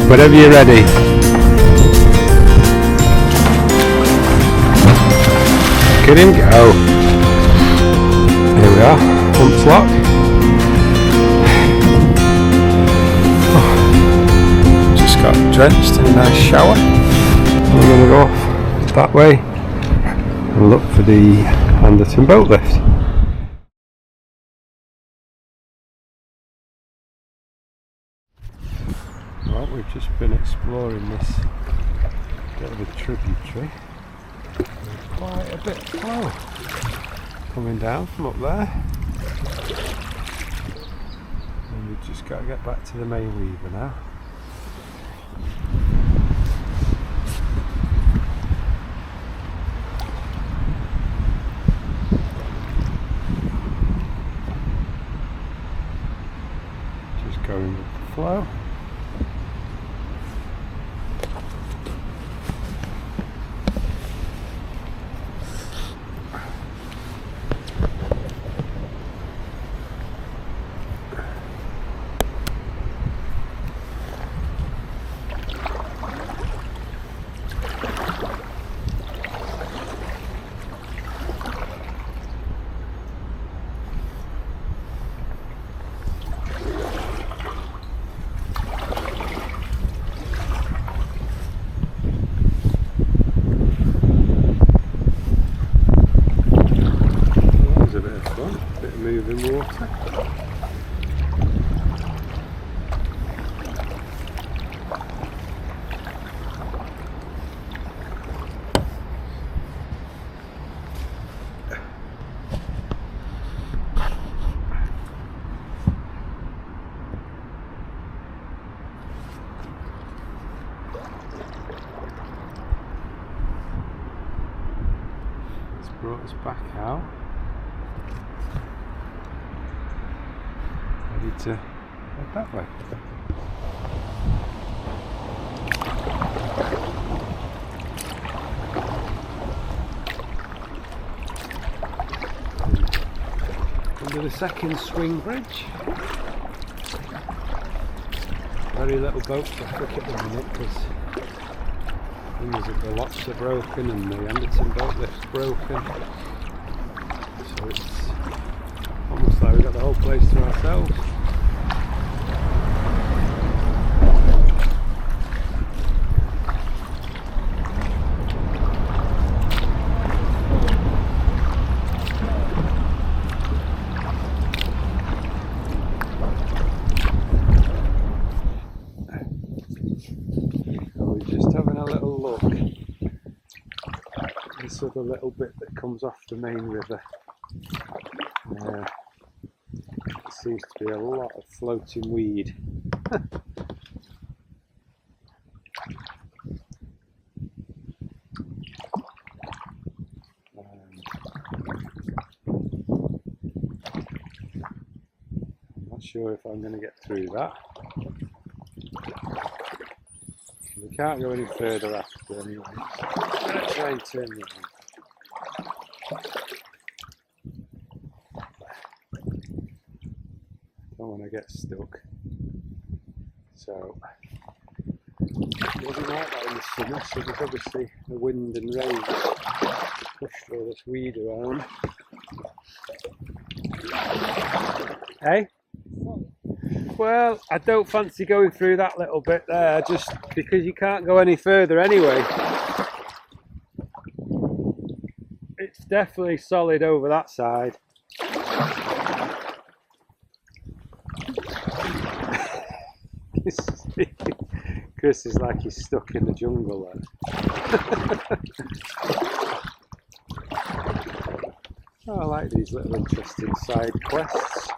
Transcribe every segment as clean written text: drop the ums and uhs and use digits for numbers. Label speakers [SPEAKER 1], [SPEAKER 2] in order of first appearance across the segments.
[SPEAKER 1] Whenever you're ready. Look at him go. Here we are, Hump's Lock. Oh, just got drenched in a nice shower. We're going to go off that way and look for the Anderton boat lift. Well, we've just been exploring this bit of a tributary. There's quite a bit of flow coming down from up there. And we've just got to get back to the main weaver now. Just going with the flow. Moving water. It's brought us back out. Ready to head that way. Under the second swing bridge. Very little boat traffic at the minute because the locks are broken and the Anderton boat lift's broken. So it's almost like we've got the whole place to ourselves. We're just having a little look. This other little bit that comes off the main river. There seems to be a lot of floating weed. I'm not sure if I'm going to get through that. We can't go any further after anyway. Let's try and turn around. Don't want to get stuck. So it wasn't like that in the summer, so there's obviously the wind and rain pushed all this weed around. Hey? Well, I don't fancy going through that little bit there, just because you can't go any further anyway. It's definitely solid over that side. Chris is like he's stuck in the jungle there. Oh, I like these little interesting side quests.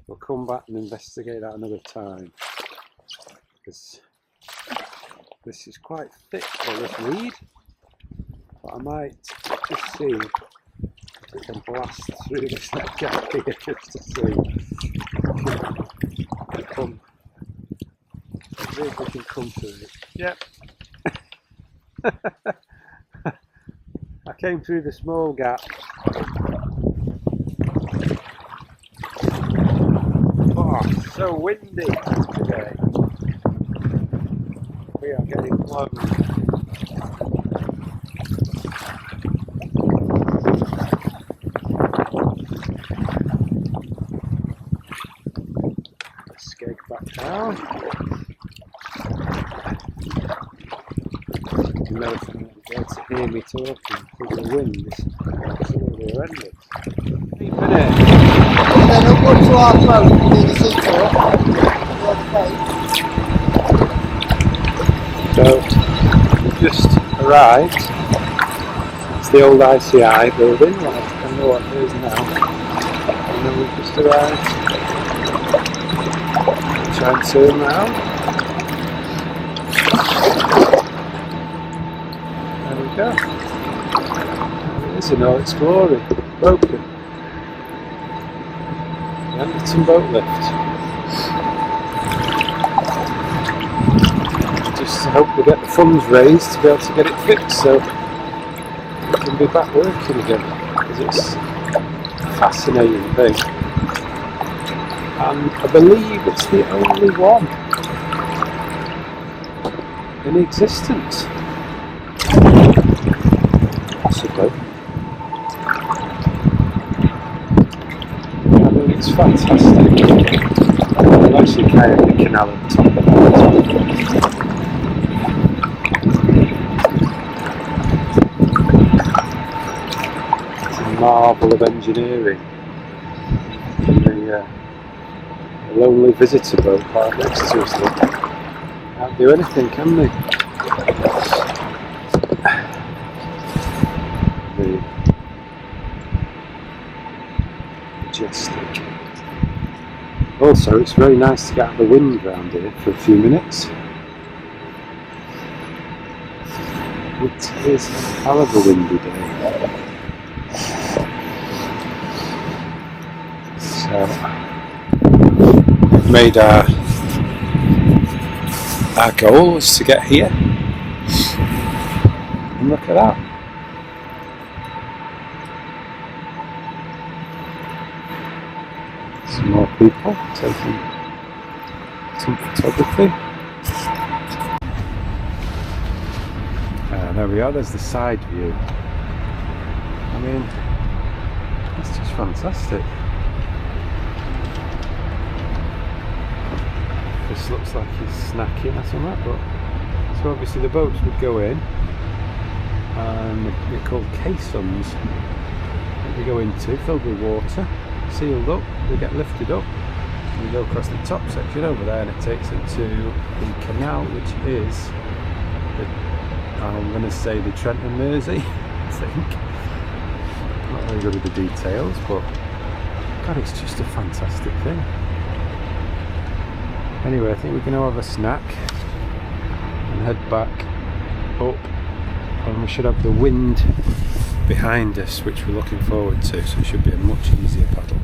[SPEAKER 1] We'll come back and investigate that another time, because this is quite thick for this weed, but I might just see if we can blast through this gap here just to see if we can come through it. Yep. I came through the small gap. Oh, so windy today. getting blown. Skeg back down. You know, if you'll be able to hear me talking through the wind, this is absolutely horrendous. 8 minutes.
[SPEAKER 2] Then up to our boat, do the seat up.
[SPEAKER 1] So, we've just arrived. It's the old ICI building, I don't know what it is now. And then we've just arrived. Try and turn round. There we go. It is an old Explorer, broken. The Anderton boat lift. Just hope we get the funds raised to be able to get it fixed so we can be back working again, because it's a fascinating thing, and I believe it's the only one in existence, possibly. I mean, it's fantastic. I'm actually kind of the canal at the top of it. Marvel of engineering. The lonely visitor boat parked next to us. Can't do anything, can they? The majestic. Also, it's very nice to get out of the wind round here for a few minutes. It is a hell of a windy day. So, we've made our goal was to get here, and look at that. Some more people taking some photography. There we are, there's the side view. I mean, it's just fantastic. This looks like he's snacking or something, but so obviously the boats would go in, and they're called caissons that they go into, filled with water, sealed up, they get lifted up, and you go across the top section over there, and it takes it to the canal, which is I'm going to say the Trent and Mersey, I think. Not very good at the details, but God, it's just a fantastic thing. Anyway, I think we're going to have a snack and head back up, and we should have the wind behind us, which we're looking forward to, so it should be a much easier paddle.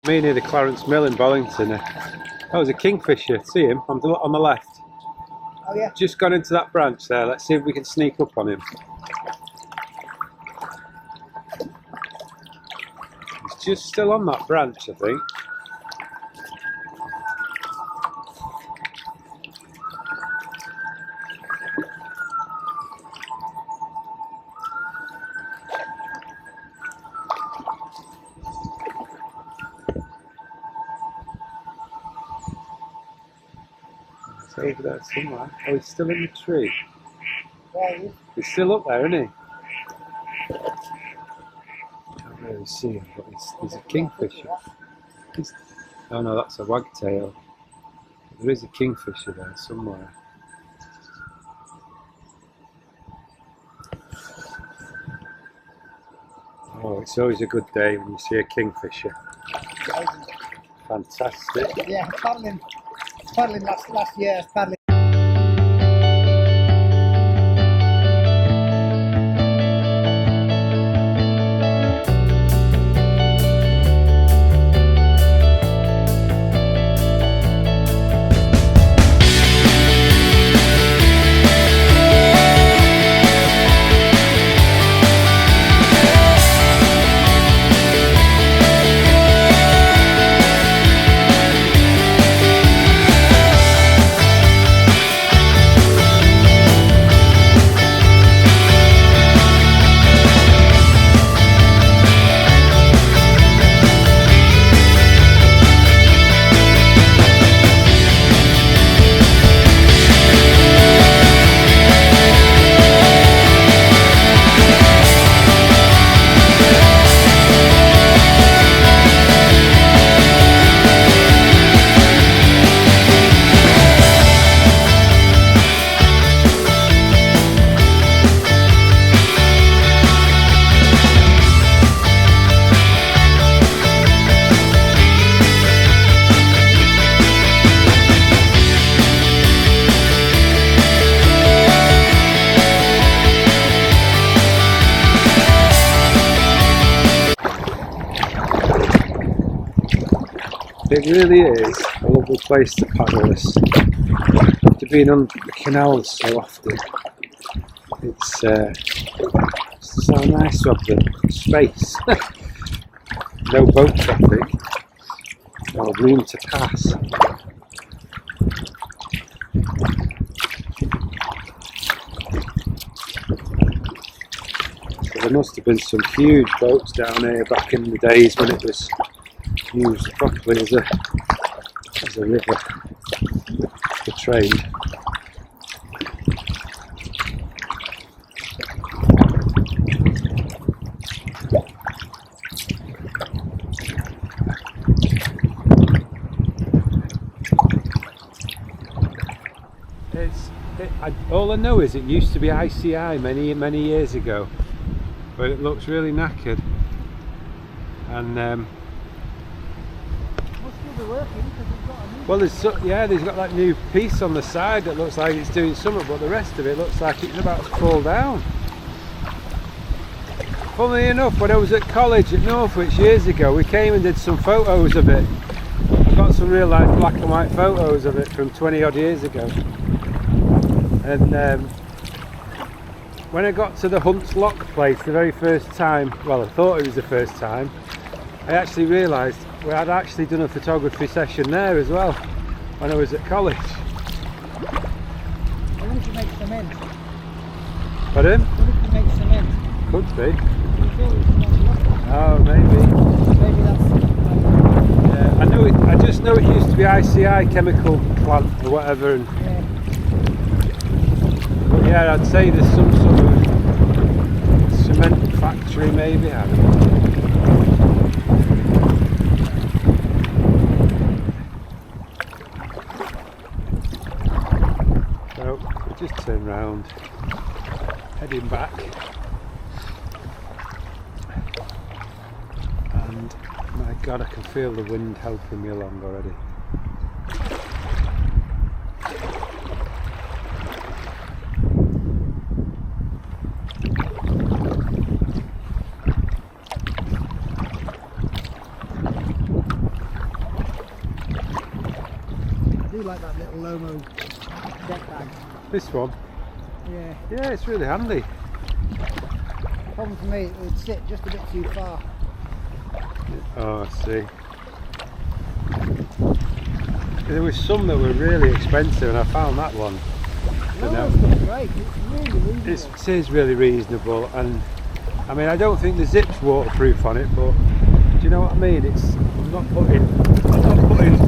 [SPEAKER 1] Me near the Clarence Mill in Bollington. That was a kingfisher. See him on the left?
[SPEAKER 2] Oh yeah.
[SPEAKER 1] Just gone into that branch there. Let's see if we can sneak up on him. He's just still on that branch, I think. It's over there somewhere. Oh, he's still in the tree.
[SPEAKER 2] Right.
[SPEAKER 1] He's still up there, isn't he? Can't really see him, but there's a kingfisher. Oh no, that's a wagtail. There is a kingfisher there somewhere. Oh, it's always a good day when you see a kingfisher. Fantastic.
[SPEAKER 2] Yeah, paddling last year, paddling.
[SPEAKER 1] It really is a lovely place to paddle this. After being on the canals so often, it's so nice to have the space. No boat traffic, no room to pass. So there must have been some huge boats down here back in the days when it was used properly as a river for trade. All I know is it used to be ICI many years ago, but it looks really knackered. And well, there's got that new piece on the side that looks like it's doing something, but the rest of it looks like it's about to fall down. Funnily enough, when I was at college at Northwich years ago, we came and did some photos of it. I got some real life black and white photos of it from 20 odd years ago. And when I got to the Hunt's Lock place the very first time, well, I thought it was the first time, I actually realised we had actually done a photography session there as well when I was at college.
[SPEAKER 2] I wonder if you make cement.
[SPEAKER 1] Pardon?
[SPEAKER 2] I wonder if you make cement.
[SPEAKER 1] Could be.
[SPEAKER 2] You thought it was cement.
[SPEAKER 1] Oh, maybe.
[SPEAKER 2] Maybe that's.
[SPEAKER 1] Yeah, I know it. I just know it used to be ICI chemical plant or whatever. And,
[SPEAKER 2] Yeah.
[SPEAKER 1] but yeah, I'd say there's some sort of cement factory maybe. I don't know. So we just turn round, heading back, and my God, I can feel the wind helping me along already.
[SPEAKER 2] I do like that little Lomo deck bag.
[SPEAKER 1] This one?
[SPEAKER 2] Yeah.
[SPEAKER 1] Yeah, it's really handy.
[SPEAKER 2] Problem for me, it would sit just a bit too far.
[SPEAKER 1] Oh, I see. There was some that were really expensive and I found that one.
[SPEAKER 2] Lomo's got great. It's really reasonable.
[SPEAKER 1] It is really reasonable, and I mean I don't think the zip's waterproof on it, but do you know what I mean? I'm not putting
[SPEAKER 2] You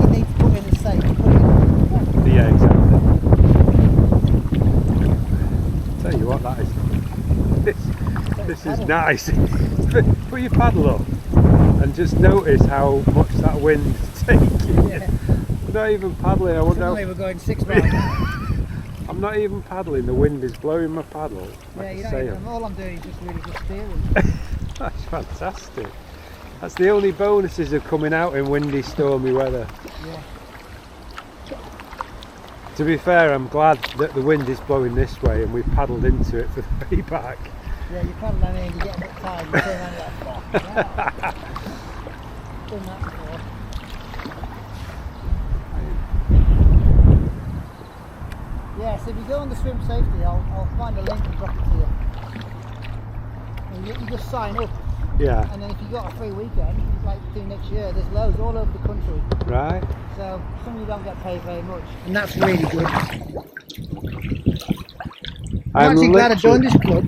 [SPEAKER 2] need to put in a safe. Put it in.
[SPEAKER 1] yeah, exactly. Nice. Put your paddle up and just notice how much that wind's taking.
[SPEAKER 2] Yeah.
[SPEAKER 1] I'm not even paddling. I wonder.
[SPEAKER 2] Suddenly we're going 6 miles an hour.
[SPEAKER 1] I'm not even paddling. The wind is blowing my paddle like
[SPEAKER 2] Yeah,
[SPEAKER 1] a
[SPEAKER 2] you don't
[SPEAKER 1] sail.
[SPEAKER 2] even, all I'm doing is just really good steering.
[SPEAKER 1] That's fantastic. That's the only bonuses of coming out in windy, stormy weather.
[SPEAKER 2] Yeah.
[SPEAKER 1] To be fair, I'm glad that the wind is blowing this way and we've paddled into it for the way back.
[SPEAKER 2] Yeah, you paddle down here and you get a bit tired and you turn around and go, fuck, yeah. Done that before. Yeah, so if you go on the swim safety, I'll find a link and drop it to you. And you just sign up,
[SPEAKER 1] Yeah.
[SPEAKER 2] and then if you've got a free weekend, like do next year, there's loads all over the country.
[SPEAKER 1] Right.
[SPEAKER 2] So some of you don't get paid very much, and that's really good. I'm actually glad I joined this club.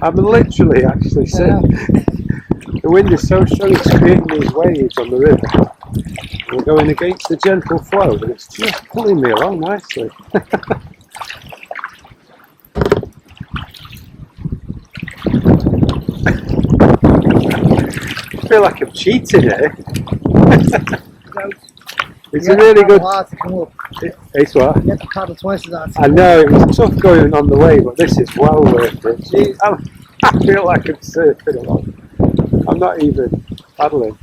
[SPEAKER 1] I'm literally actually saying the wind is so strong it's creating these waves on the river. We're going against the gentle flow, but it's just pulling me along nicely. I feel like I'm cheating here. It's a really good.
[SPEAKER 2] Hard to come up.
[SPEAKER 1] It's what?
[SPEAKER 2] You have to paddle twice as hard.
[SPEAKER 1] I know it was tough going on the way, but this is well worth it. Jeez, I feel like I'm surfing along. I'm not even paddling.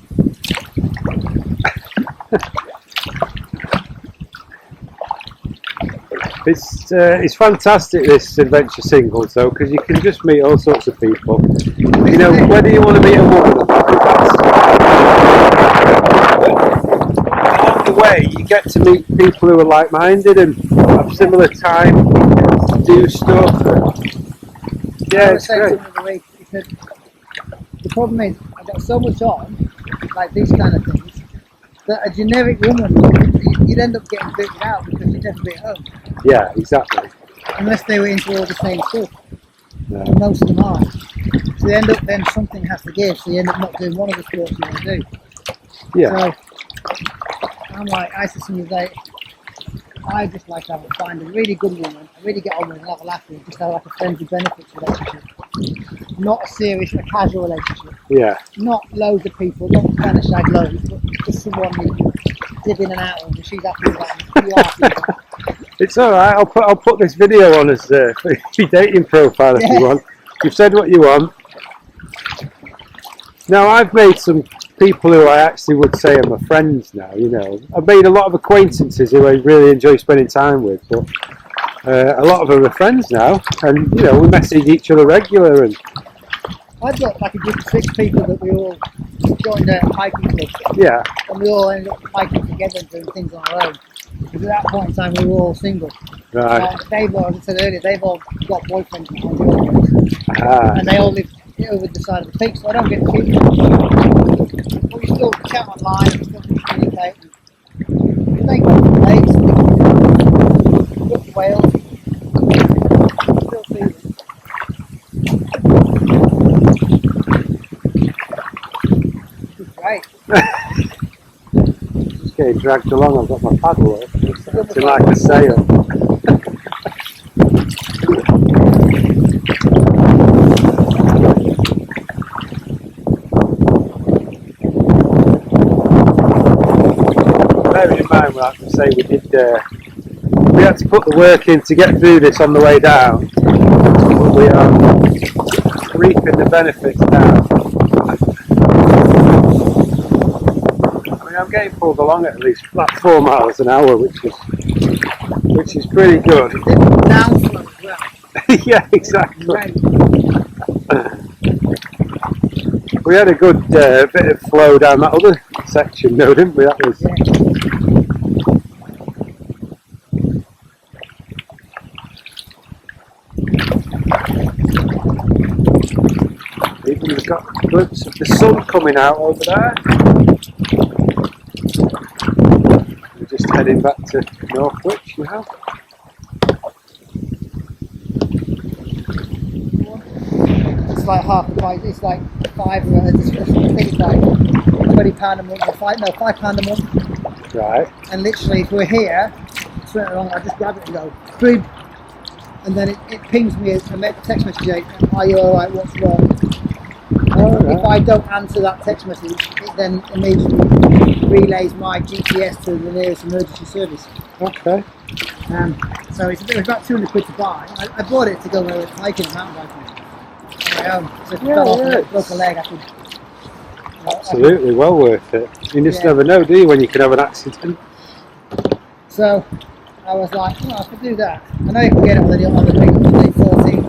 [SPEAKER 1] It's fantastic, this adventure singles though, because you can just meet all sorts of people. You know, whether you want to meet a woman or not, along the way you get to meet people who are like-minded and have similar time to do stuff. Yeah, it's great.
[SPEAKER 2] The problem is, I've got so much on, like these kind of things, that a generic woman, you'd end up getting booted out because you'd never be at home.
[SPEAKER 1] Yeah, exactly.
[SPEAKER 2] Unless they were into all the same stuff.
[SPEAKER 1] Yeah.
[SPEAKER 2] And most of them are. So they end up, then something has to give, so you end up not doing one of the sports you want to do.
[SPEAKER 1] Yeah.
[SPEAKER 2] So, I'm like, I said to somebody today, I just like to find a really good woman, really get on with and have a laugh with, just have like a friendly benefits relationship. Not a serious, a casual relationship.
[SPEAKER 1] Yeah.
[SPEAKER 2] Not loads of people, not kind of shag loads, but just someone you dip in and out of, and she's happy with that, and you're happy with that.
[SPEAKER 1] It's alright, I'll put this video on as for your dating profile if you want. You've said what you want. Now I've made some people who I actually would say are my friends now, you know. I've made a lot of acquaintances who I really enjoy spending time with, but a lot of them are friends now, and you know, we message each other regular. And
[SPEAKER 2] I've got like a group of 6 people that we all joined a hiking club.
[SPEAKER 1] Yeah.
[SPEAKER 2] And we all ended up hiking together and doing things on our own. Because at that point in time we were all single.
[SPEAKER 1] Right.
[SPEAKER 2] They've all, as I said earlier, they've all got boyfriends now, girlfriends. And they all live over the side of the peak, so I don't get to keep them. But we still chat online, we still communicate. We make lakes, go to Wales, still see them. It's great.
[SPEAKER 1] Just getting dragged along, I've got my paddle up. It's acting like a sail. Bearing in mind, I have to say we had to put the work in to get through this on the way down, but we are reaping the benefits now. I mean, I'm getting pulled along at least like 4 miles an hour, which is pretty good.
[SPEAKER 2] Downflow as well.
[SPEAKER 1] Yeah, exactly.
[SPEAKER 2] Right.
[SPEAKER 1] We had a good bit of flow down that other section, though, didn't we? That was. Even we've got a glimpse of the sun coming out over there. We're just heading back to Northwich now.
[SPEAKER 2] It's like half the price. It's like I think it's like £20 a month or £5 a month.
[SPEAKER 1] Right.
[SPEAKER 2] And literally, if we're here, straight along, I just grab it and go, boom, and then it pings me a text message. Are you all right? What's wrong? if I don't answer that text message, it then immediately relays my GPS to the nearest emergency service.
[SPEAKER 1] Okay.
[SPEAKER 2] So it was about 200 quid to buy. I bought it to go hiking and mountain biking on my own. So if I fell off and broke a leg, I could.
[SPEAKER 1] Absolutely, well worth it. You just never know, do you, when you can have an accident?
[SPEAKER 2] So I was like, I could do that. I know you can get it on the big 14.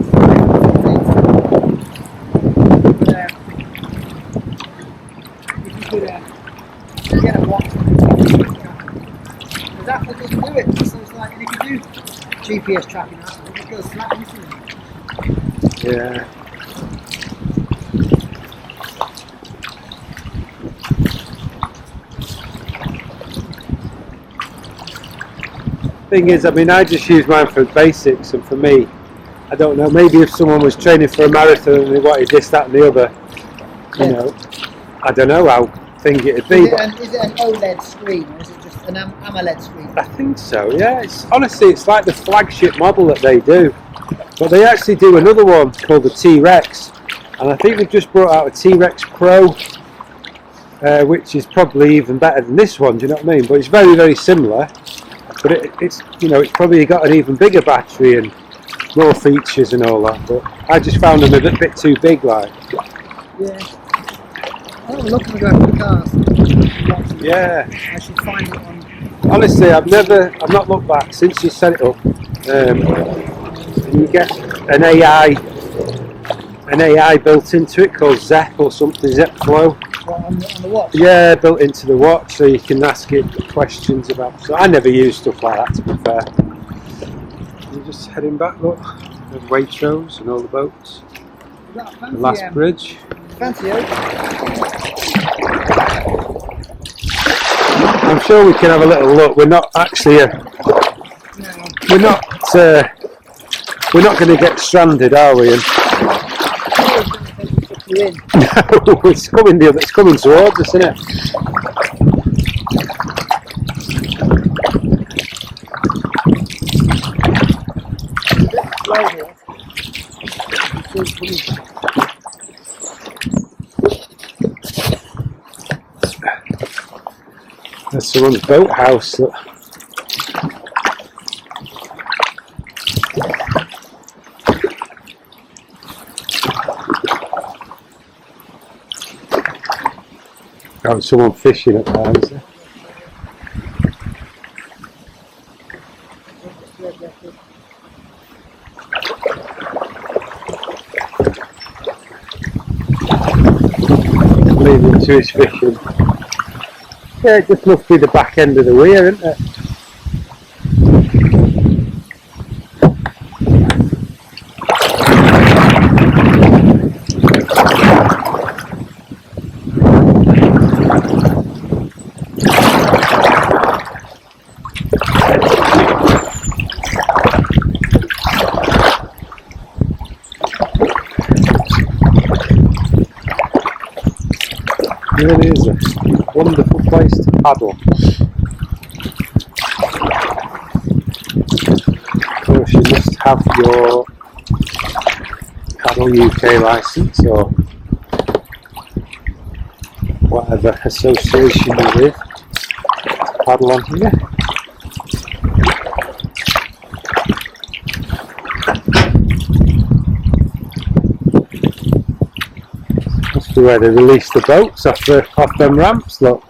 [SPEAKER 2] If you could get a watch, because Apple doesn't do it. So it's like, and if you do GPS tracking, it just goes flat missing.
[SPEAKER 1] Yeah. Thing is, I mean, I just use mine for basics, and for me, I don't know, maybe if someone was training for a marathon and they wanted this, that and the other, you know, I don't know how thing it'd be.
[SPEAKER 2] Is it an OLED screen, or is it just an AMOLED screen?
[SPEAKER 1] I think so, yeah. Honestly, it's like the flagship model that they do. But they actually do another one called the T-Rex, and I think they've just brought out a T-Rex Pro, which is probably even better than this one, do you know what I mean? But it's very, very similar. But it's, you know, it's probably got an even bigger battery and more features and all that. But I just found them a bit too big, like.
[SPEAKER 2] Yeah. I'm looking at the cars.
[SPEAKER 1] Yeah.
[SPEAKER 2] I should find it on.
[SPEAKER 1] Honestly, I've not looked back since you set it up. You get an AI built into it called Zep or something, Zep Flow.
[SPEAKER 2] What, on the watch?
[SPEAKER 1] Yeah, built into the watch, so you can ask it questions about. So I never use stuff like that, to be fair. You're just heading back, look. There's Waitrose and all the boats.
[SPEAKER 2] Fancy,
[SPEAKER 1] The last bridge.
[SPEAKER 2] Fancy,
[SPEAKER 1] I'm sure we can have a little look. We're not actually. We're not going to get stranded, are we? And no, it's coming towards us, isn't it? There's someone's boathouse. Oh, someone fishing at there, is there? Leaving to his fishing. Yeah, it just must be the back end of the weir, isn't it? It really is a wonderful place to paddle. Of course, you must have your Paddle UK licence or whatever association you're with to paddle on here. Must be where they release the boats off them ramps, look.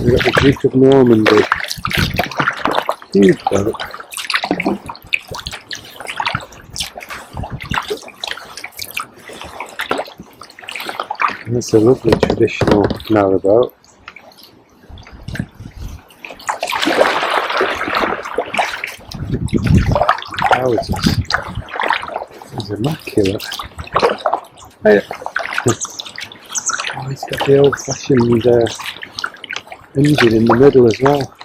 [SPEAKER 1] We've got the Duke of Normandy. Huge boat. And it's a lovely traditional narrowboat. It's immaculate. Hey. Oh, he's got the old-fashioned engine in the middle as well.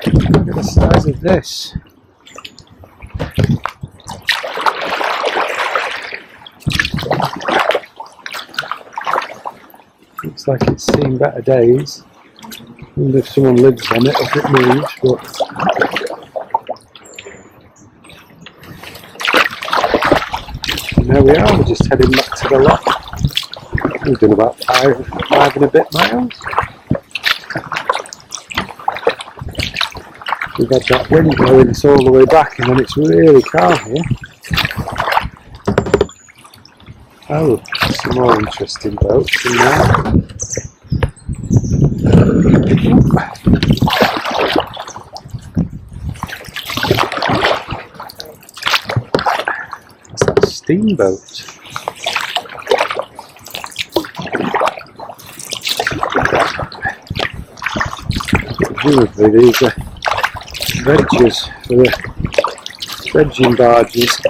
[SPEAKER 1] Look at the size of this. Looks like it's seen better days. wonder if someone lives on it, if it moves, but and there we are, we're just heading back to the lock. We've done about five and a bit miles. We've had that wind blowing us all the way back, and then it's really calm here. Oh, some more interesting boats in there. What's that, steamboat? Presumably these are dredges for the dredging barges.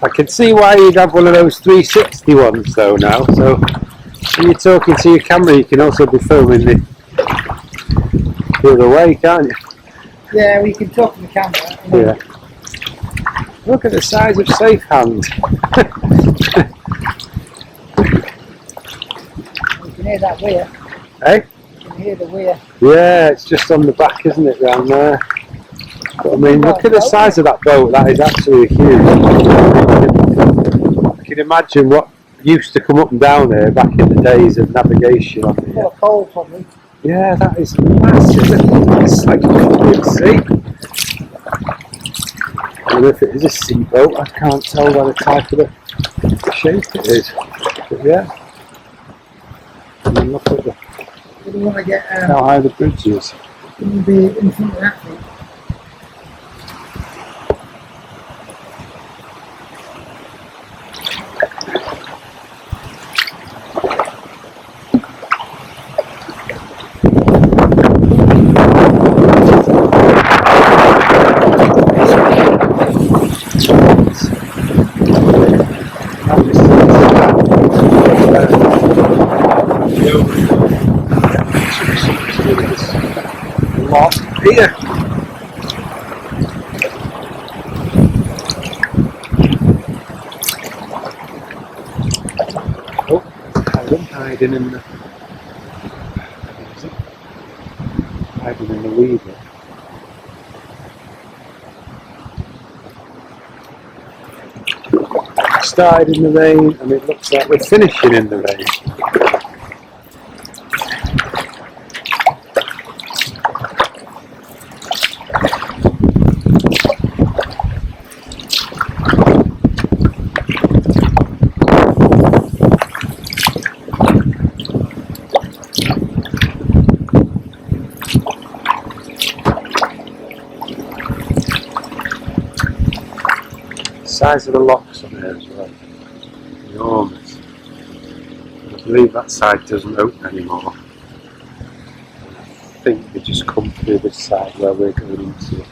[SPEAKER 1] I can see why you'd have one of those 360 ones though now, so when you're talking to your camera you can also be filming the other way, can't you?
[SPEAKER 2] Yeah, we can talk to the camera.
[SPEAKER 1] Yeah. Look at the size of Safe Hand.
[SPEAKER 2] You can hear that weir.
[SPEAKER 1] Eh?
[SPEAKER 2] You can hear the weir.
[SPEAKER 1] Yeah, it's just on the back, isn't it, down there? But I mean, look at the size of that boat, that is absolutely huge. I can imagine what used to come up and down here back in the days of navigation on
[SPEAKER 2] Full
[SPEAKER 1] here.
[SPEAKER 2] of coal, probably.
[SPEAKER 1] Yeah, that is massive. It's like a big sea. I don't know if it is a seaboat, I can't tell by the type of the shape it is. But yeah. And then look at
[SPEAKER 2] We don't want to get.
[SPEAKER 1] how high the bridge is.
[SPEAKER 2] Can be in front of that thing.
[SPEAKER 1] Lock here. Oh, hiding in the weaver. Started in the rain and it looks like we're finishing in the rain. The size of the locks on there as well, enormous. I believe that side doesn't open anymore. I think they just come through this side where we're going into.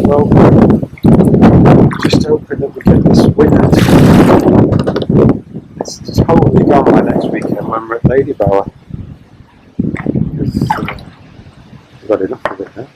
[SPEAKER 1] Well, just hoping that we get this wind. It's totally gone by next weekend when we're at Lady Bower. Because we've got enough of it now.